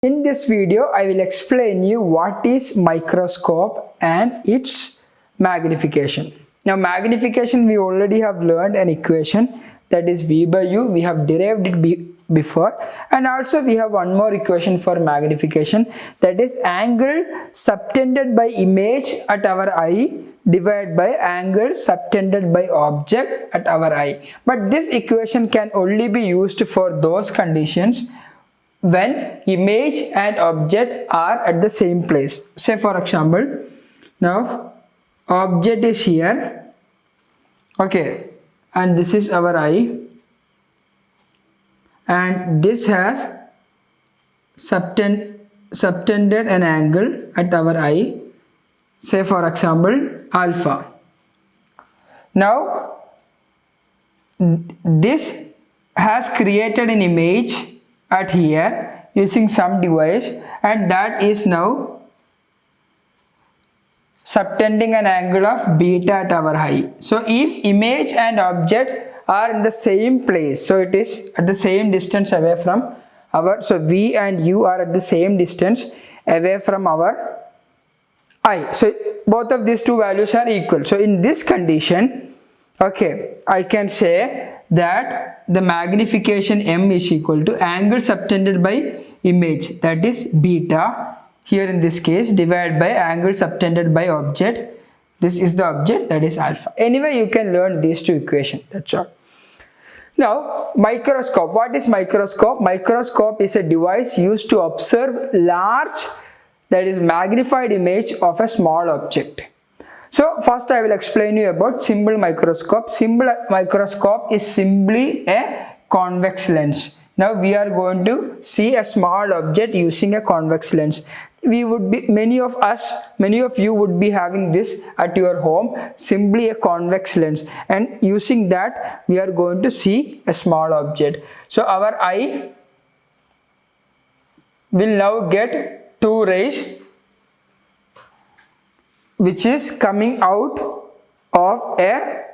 In this video, I will explain you what is microscope and its magnification. Now magnification, we already have learned an equation, that is V by U. We have derived it before, and also we have one more equation for magnification, that is angle subtended by image at our eye divided by angle subtended by object at our eye. But this equation can only be used for those conditions when image and object are at the same place. Say for example, now object is here, okay, and this is our eye, and this has subtended an angle at our eye, say for example alpha. Now this has created an image at here using some device, and that is now subtending an angle of beta at our eye. So if image and object are in the same place, so it is at the same distance away from our, so V and U are at the same distance away from our eye, so both of these two values are equal. So in this condition, okay, I can say that the magnification M is equal to angle subtended by image, that is beta here in this case, divided by angle subtended by object, this is the object, that is alpha. Anyway, you can learn these two equations, that's all. Now microscope. What is microscope? Microscope is a device used to observe large, that is magnified image of a small object. So first I will explain you about simple microscope. Simple microscope is simply a convex lens. Now we are going to see a small object using a convex lens. We would be, many of you would be having this at your home, simply a convex lens, and using that we are going to see a small object. So our eye will now get two rays which is coming out of a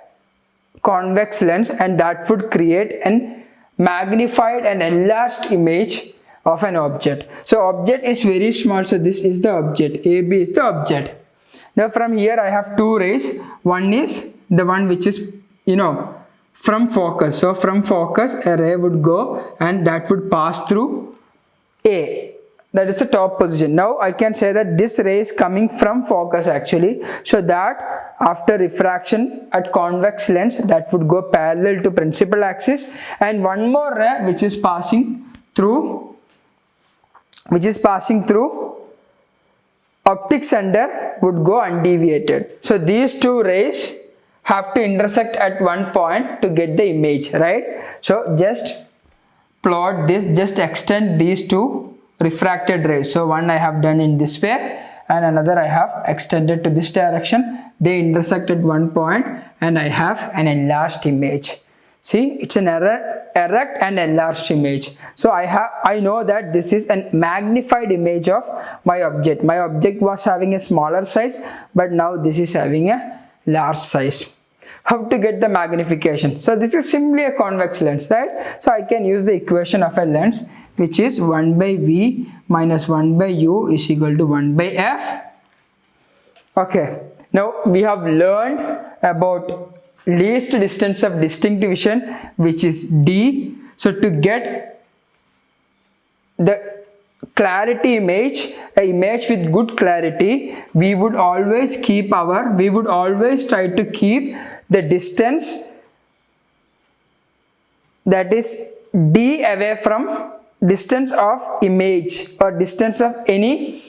convex lens, and that would create an magnified and enlarged image of an object. So object is very small, so this is the object, AB is the object. Now from here I have two rays. One is the one which is, from focus. So from focus a ray would go and that would pass through A, that is the top position. Now I can say that this ray is coming from focus actually, so that after refraction at convex lens that would go parallel to principal axis, and one more ray which is passing through optic center would go undeviated. So these two rays have to intersect at one point to get the image, right? So just plot this, just extend these two refracted rays. So one I have done in this way and another I have extended to this direction. They intersect at one point and I have an enlarged image. See, it's an erect and enlarged image. So I know that this is a magnified image of my object. My object was having a smaller size, but now this is having a large size. How to get the magnification? So this is simply a convex lens, right? So I can use the equation of a lens, which is 1 by V minus 1 by U is equal to 1 by F. Okay, now we have learned about least distance of distinct vision, which is D. So to get the clarity image, an image with good clarity, we would always try to keep the distance, that is D, away from distance of image or distance of any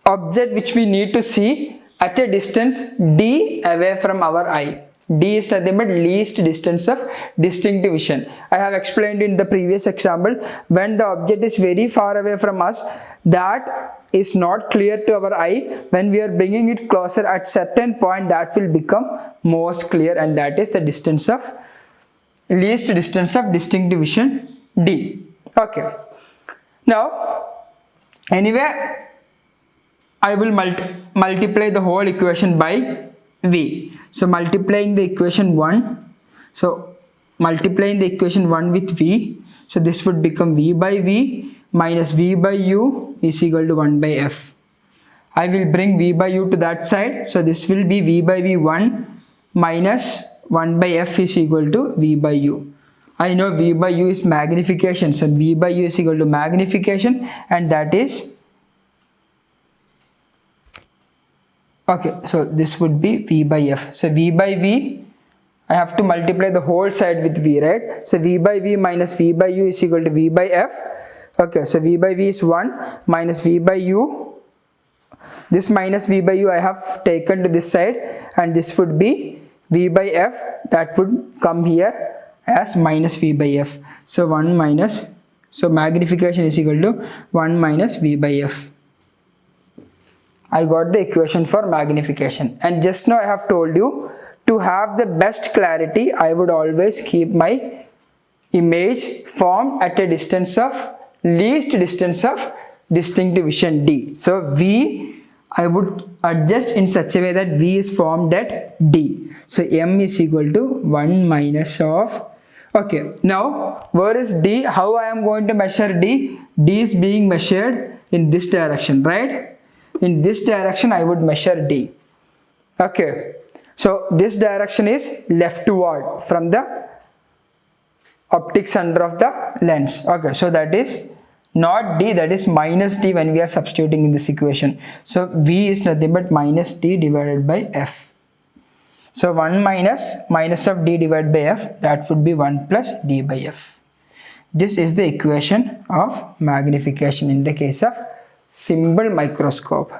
object which we need to see at a distance D away from our eye. D is nothing but least distance of distinct vision. I have explained in the previous example, when the object is very far away from us, that is not clear to our eye. When we are bringing it closer at certain point, that will become most clear, and that is the distance of least distance of distinct vision, D. Okay. Now, anyway, I will multiply the whole equation by V. So multiplying the equation 1, so multiplying the equation 1 with V, so this would become V by V minus v by u is equal to 1 by f. I will bring v by u to that side, so this will be v by v1 minus 1 by f is equal to v by u. I know v by u is magnification, so v by u is equal to magnification, and that is okay, so this would be v by f. So v by v, I have to multiply the whole side with v, right? So v by v minus v by u is equal to v by f. Okay, so v by v is 1 minus v by u. This minus v by u I have taken to this side, and this would be v by f. That would come here as minus v by f. So 1 minus, so magnification is equal to 1 minus v by f. I got the equation for magnification. And just now I have told you, to have the best clarity, I would always keep my image formed at a distance of least distance of distinct division d. So v, I would adjust in such a way that v is formed at d. So m is equal to 1 minus of, okay, now where is d? How I am going to measure d? D is being measured in this direction, right? In this direction I would measure d. Okay, so this direction is leftward from the optic center of the lens. Okay, so that is not d, that is minus d when we are substituting in this equation. So v is nothing but minus d divided by f. So 1 minus of d divided by f, that would be 1 plus d by f. This is the equation of magnification in the case of simple microscope.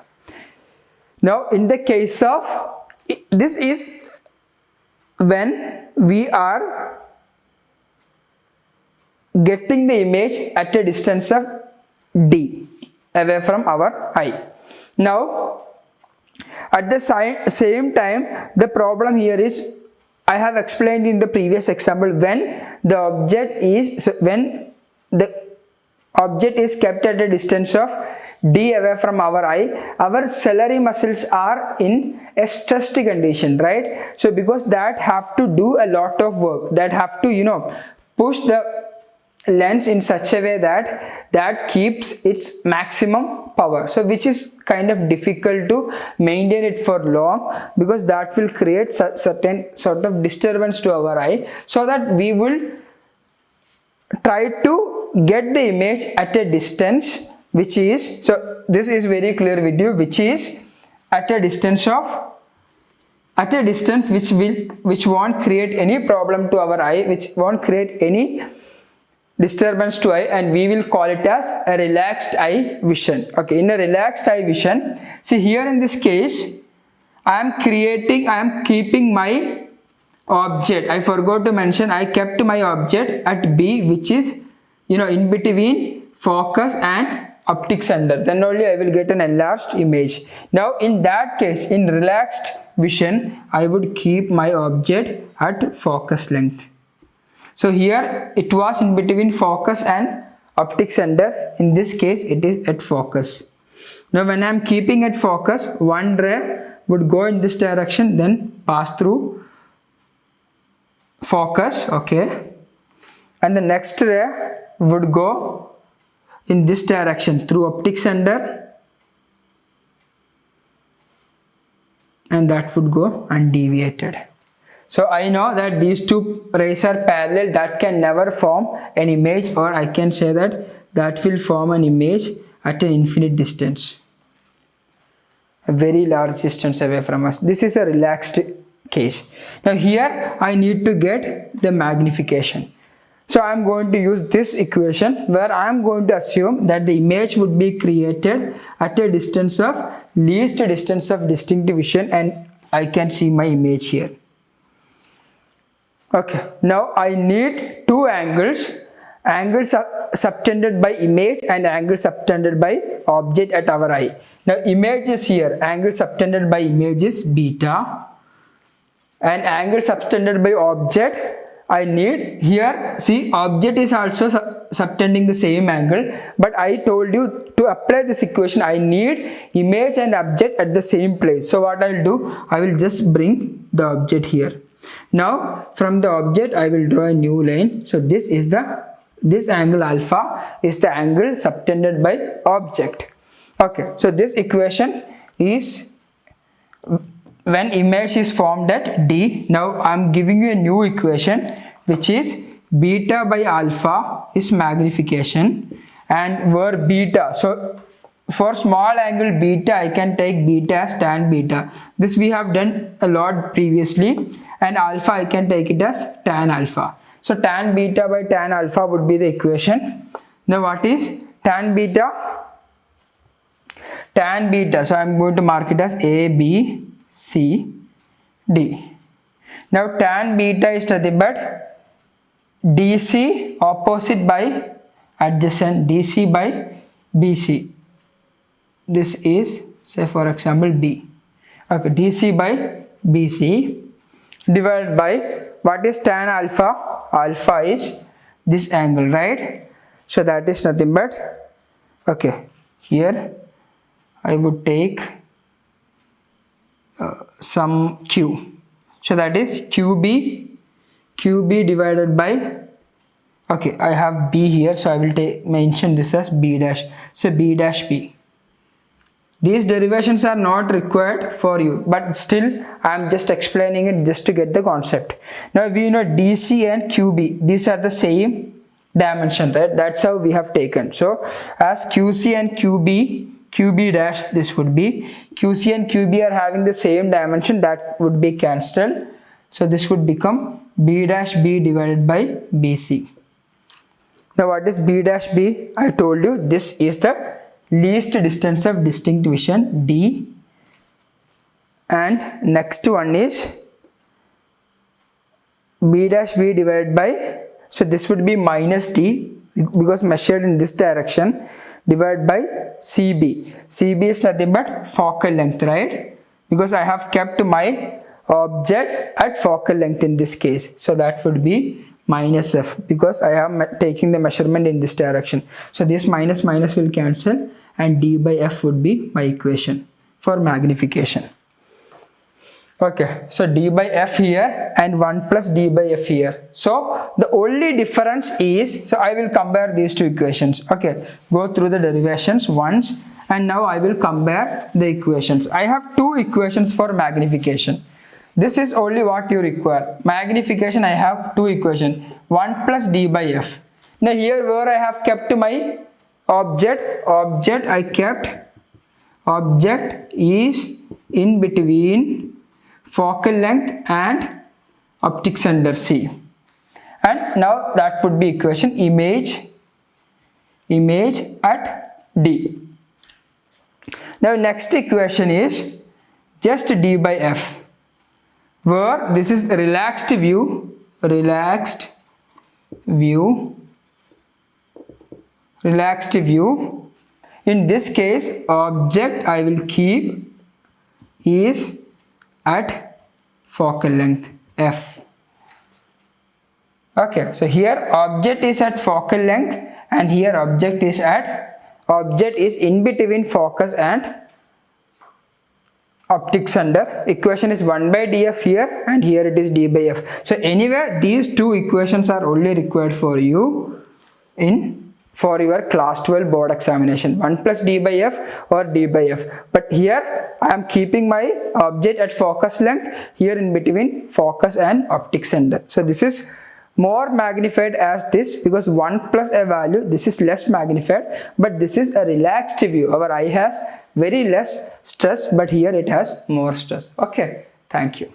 Now in the case of, this is when we are getting the image at a distance of d away from our eye. Now at the same time, the problem here is, I have explained in the previous example, when the object is, when the object is kept at a distance of d away from our eye, our ciliary muscles are in a stressed condition, right? So because that have to do a lot of work, that have to, push the lens in such a way that keeps its maximum power, so which is kind of difficult to maintain it for long, because that will create certain sort of disturbance to our eye, so that we will try to get the image at a distance which is, so this is very clear with you, which is at a distance which won't create any problem to our eye, which won't create any disturbance to eye, and we will call it as a relaxed eye vision. Okay, in a relaxed eye vision, see here in this case, I am keeping my object, I forgot to mention, I kept my object at B, which is in between focus and optic center, then only I will get an enlarged image. Now in that case, in relaxed vision, I would keep my object at focus length. So here it was in between focus and optic center. In this case it is at focus. Now when I am keeping at focus, one ray would go in this direction, then pass through focus, okay, and the next ray would go in this direction through optic center, and that would go undeviated. So I know that these two rays are parallel, that can never form an image, or I can say that will form an image at an infinite distance, a very large distance away from us. This is a relaxed case. Now here I need to get the magnification. So I am going to use this equation, where I am going to assume that the image would be created at a distance of least distance of distinct vision, and I can see my image here. Okay, now I need two angles subtended by image and angle subtended by object at our eye. Now image is here, angle subtended by image is beta, and angle subtended by object I need here, see, object is also subtending the same angle, but I told you to apply this equation I need image and object at the same place. So what I will do, I will just bring the object here. Now from the object I will draw a new line. So this is the This angle alpha is the angle subtended by object. Okay, so this equation is when image is formed at D. Now I am giving you a new equation which is beta by alpha is magnification, and where beta, so for small angle beta I can take beta as tan beta. This we have done a lot previously, and alpha I can take it as tan alpha. So tan beta by tan alpha would be the equation. Now what is tan beta? Tan beta, so I am going to mark it as A, B, C, D. Now tan beta is nothing but DC opposite by adjacent, DC by BC. This is, say for example, B. Okay, DC by BC divided by, what is tan alpha? Alpha is this angle, right? So that is nothing but, okay, here I would take some Q. So that is QB divided by, okay, I have B here, so I will mention this as B dash. So B dash B. These derivations are not required for you, but still I am just explaining it just to get the concept. Now we know DC and QB, these are the same dimension, right? That's how we have taken. So as QC and QB dash, this would be, QC and QB are having the same dimension, that would be cancelled. So this would become B dash B divided by BC. Now what is B dash B? I told you this is the least distance of distinct vision, D, and next one is B dash B divided by, so this would be minus D because measured in this direction, divided by CB. CB is nothing but focal length, right? Because I have kept my object at focal length in this case, so that would be minus F because I am taking the measurement in this direction. So this minus will cancel, and D by F would be my equation for magnification. Okay, so D by F here and 1 plus D by F here. So the only difference is, so I will compare these two equations. Okay, go through the derivations once, and now I will compare the equations. I have two equations for magnification. This is only what you require. Magnification, I have two equations, 1 plus D by F. Now here where I have kept my object I kept, object is in between focal length and optic center C, and now that would be equation image at D. Now next equation is just D by F, where this is relaxed view. In this case, object I will keep is at focal length F. Okay, so here object is at focal length, and here object is in between focus and optic center. Equation is 1 by df here, and here it is d by f. So anyway, these two equations are only required for you for your class 12 board examination, 1 plus d by f or d by f. But here I am keeping my object at focus length, here in between focus and optic center. So this is more magnified as this, because 1 plus a value, this is less magnified, but this is a relaxed view. Our eye has very less stress, but here it has more stress. Okay, thank you.